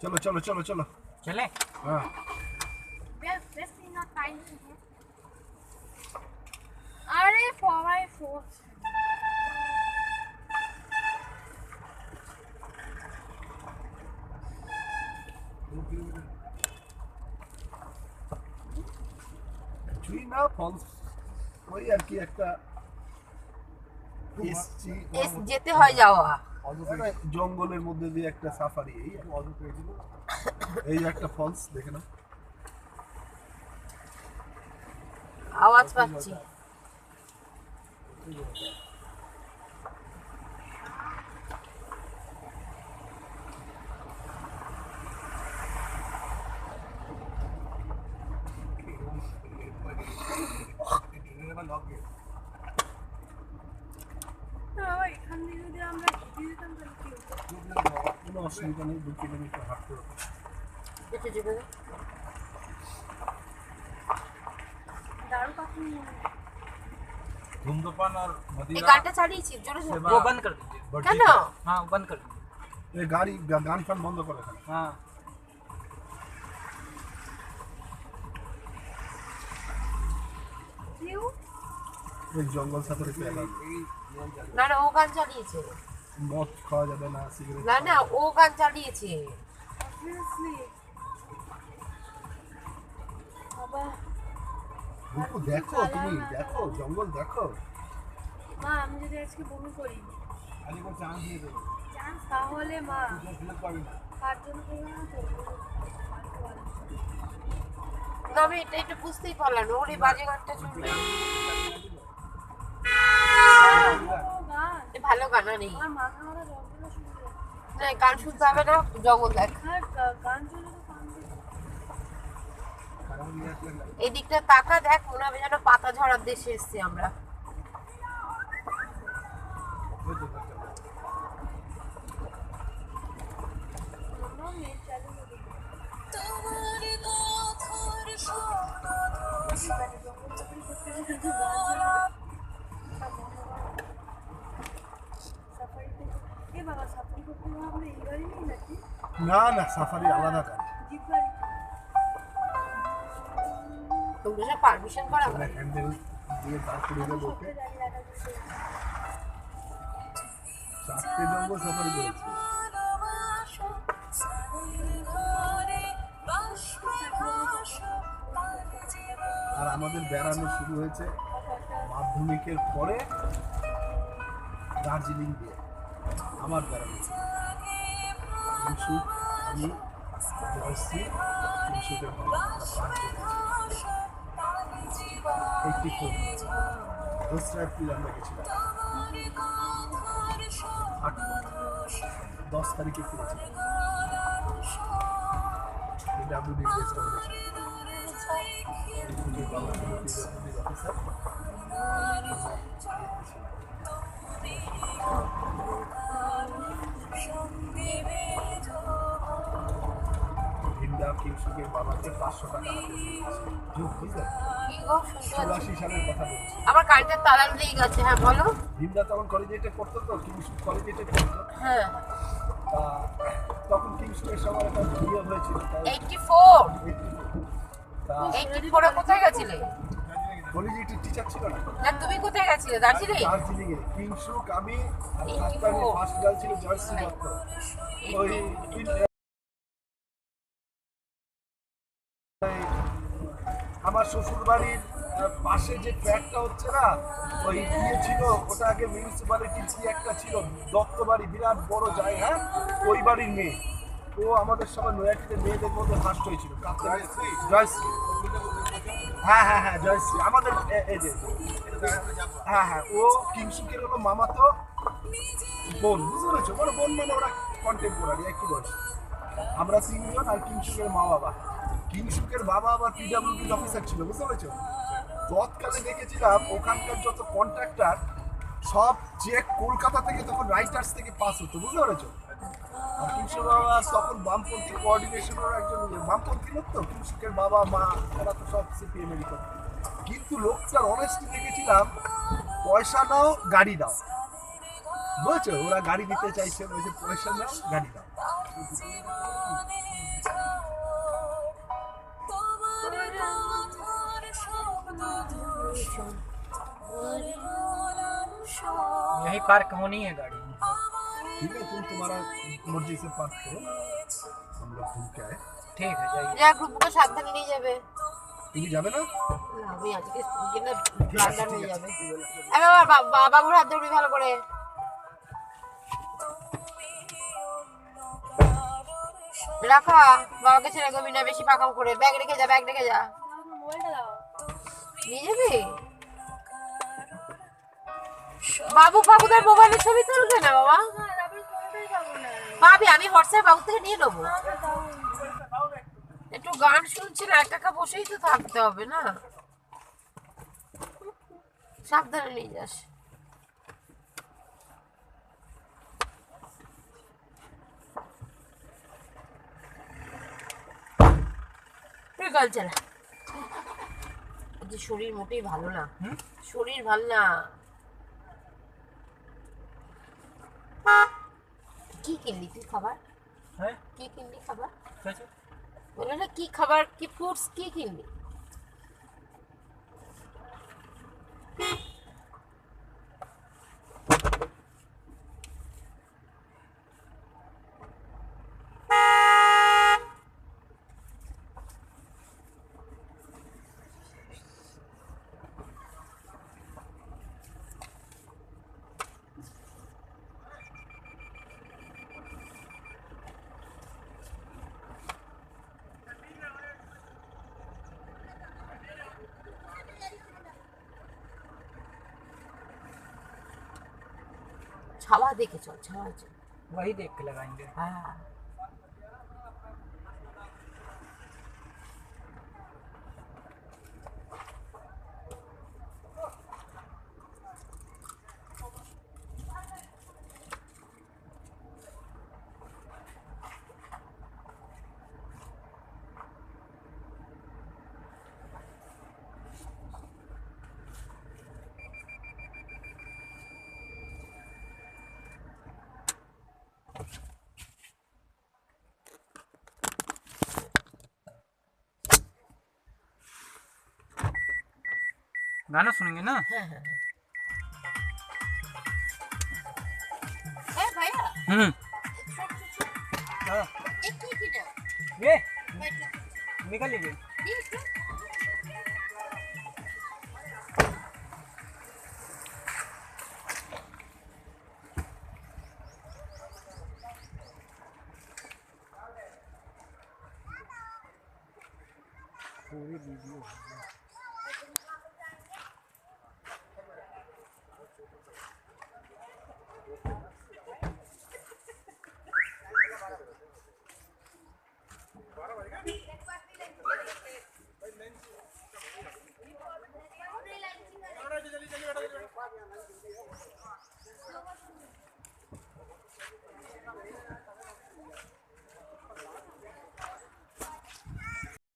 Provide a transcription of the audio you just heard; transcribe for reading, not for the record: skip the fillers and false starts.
चलो चलो चलो चलो चले। हाँ अरे 4x4 কিছুই না ফলস ওই আর কি একটা এসছি যেতে হয় যাওয়া মানে জঙ্গলের মধ্যে দিয়ে একটা সাফারি এই একটা ফলস দেখে না আওয়াজ পাচ্ছি। এখান থেকে যদি আমরা হেঁটে যেতাম তাহলে কি হতো? কোনো অসুবিধা নেই 2 কিলোমিটার হাঁটতে হবে दारू का क्यों नहीं? धूम्रपान और এই मदिरा গানটা চালিয়েছি জোরে জোরে। वो बंद कर दीजिए। কেন? हाँ बंद कर दीजिए। এই গাড়ি গান ফান বন্ধ করে এখানে हाँ क्यों? এই জঙ্গল সাফারিতে না না ও গান চালিয়েছে। মদ খাওয়া যাবে না সিগারেট না না ও গান চালিয়েছে। Obviously. বাবা রূপু দেখো তুমি দেখো জঙ্গল দেখো মা আমি যদি আজকে বমি করি আরে কোন চান্স দিয়ে দেবো চান্স তাহলে মা ফিল পাবি না কার জন্য করবো না তো না আমি এটা একটু বুঝতেই পারলাম না ওর এই বাজে গানটা শুনলে। গান এ ভালো গান নেই। আমার মাথা ওরা জঙ্গলে শুনবে না গান শুনতে হবে না জঙ্গল দেখ। আর গান চলে তো কান দিয়ে এই দিকটা তাকা দেখ মনে হবে যেন পাতা ঝরার দেশে এসেছি আমরা। নেট চালু করে দিই। জঙ্গল চাকরি করতে গেলে কিন্তু গান সাফারিতে এ বাবা সাফারি করতে গেলে আমরা এই গাড়ি নেই নাকি না না সাফারি আলাদা গাড়ি জিপ গাড়ি তোমরা সব পারমিশন করা মানে হ্যান্ডেল দিয়ে দাঁড় করিয়ে দেবো ওকে সবটা গাড়ি লাগা দিতে 4টে জঙ্গল সাফারি করেছি আর আমাদের বেড়ানো শুরু হয়েছে মাধ্যমিকের পরে দার্জিলিং দিয়ে আমার বেড়ানো ইনসুক আমি জয়শ্রী ইনসুকের বাবা 84 দোসরা এপ্রিল আমরা গেছিলাম 10 তারিখে ফিরেছিলাম ডাব্লিউডি গেস্ট হাউসে ইনসুকের বাবা ছিল পিডব্লিউডি অফিসার ভিন্ডা কিংসুকের বাবাকে 500 টাকা বুঝলেন কি গো শুনতে পাচ্ছি? 86 সালের কথা বলছি আমার কারেন্টের তালা লেগে গেছে। হ্যাঁ বলো। ভিন্ডা তখন কলেজেটে পড়তো তো কিংসুক কলেজেটে পড়তো হ্যাঁ তা তখন কিংসুকের সময় একটা বিয়ে হয়েছিল তাই 84 তা 84 এ কোথায় গেছিলে? কলেজেটে টিচার ছিল না না তুমি কোথায় গেছিলে? দার্জিলিং? দার্জিলিং এ কিংসুক আমি আর 84 সাতটানি ফার্স্ট গার্ল ছিল জয়শ্রী দত্ত ওই আমার শ্বশুর বাড়ির পাশে যে ফ্ল্যাটটা হচ্ছে না ওই ইয়ে ছিল ওটা আগে মিউনিসিপ্যালিটির কি একটা ছিল দত্ত বাড়ি বিরাট বড় জায়গা ওই বাড়ির মেয়ে ও আমাদের সবাই নয়াটিতে মেয়েদের মধ্যে ফার্স্ট হয়েছিল জয়শ্রী হ্যাঁ হ্যাঁ হ্যাঁ জয়শ্রী আমাদের এই যে হ্যাঁ হ্যাঁ ও কিংসুকের হলো মামাতো বোন বুঝতে পেরেছো বড় বোন মানে ওরা কন্টেম্পোরারি একই বয়স আমরা 3 জন আর কিংসুকের মা বাবা কিংসুকের বাবা আবার পিডব্লিউডি অফিসার ছিল বুঝতে পেরেছো তৎকালে দেখেছিলাম ওখানকার যত কন্ট্রাক্টর সব চেক কলকাতা থেকে তখন রাইটার্স থেকে পাস হতো বুঝতে পেরেছো আর কিংসুক বাবা তখন বামপন্থী কোঅর্ডিনেশনের একজন বামপন্থী লোক তো কিংসুকের বাবা মা ওরা তো সব সিপিএম এরই করতো কিন্তু লোকটার অনেস্টি দেখেছিলাম পয়সা নাও গাড়ি দাও বলছো ওরা গাড়ি দিতে চাইছে, বলছে পয়সা নাও গাড়ি দাও। यही पार्क होनी है गाड़ी। ठीक है तुम तुम्हारा मर्जी से पार्क करो, हम लोग घूम के आए। ठीक है जाइए। যা গ্রুপকে সাবধানে নিয়ে যাবে। তুমি যাবে না? না, আমি আজকে কিনা ব্লান্ডার হয়ে যাবে। আমি আবার বাবুর হাত ধরবি ভালো করে। রাখা বাবাকে ছেড়ে গবি না, বেশি পাকাম করে। ব্যাগ রেখে যা, ব্যাগ রেখে যা। মোবাইলটা দাও। নিয়ে যাবি? বাবু তার মোবাইলের ছবি তুলবে না বাবা। না, তারপরে ফোনটাই পাবো না। ভাবি আমি হোয়াটসঅ্যাপ বাবু থেকে নিয়ে নেবো। আমাকে দাও। একটু গান শুনছি না, একা বসেই তো থাকতে হবে না। সাবধানে নিয়ে যাস। গাল চালা। যে শরীর মোটেই ভালো না, শরীর ভালো না। কি কিনলি তুই খাবার? है কি কিনলি খাবার? कैसे? বলে না কি খাবার, কি ফ্রুটস কি কিনলি? ছাওয়া দেখে চল, ছাওয়া চল। वही देख के लगाएंगे। হ্যাঁ गाना सुनेंगे ना। হ্যাঁ হ্যাঁ। হ্যাঁ ভাইয়া हाँ, এ কি কিনা? ये निकल लीजिए। पूरी वीडियो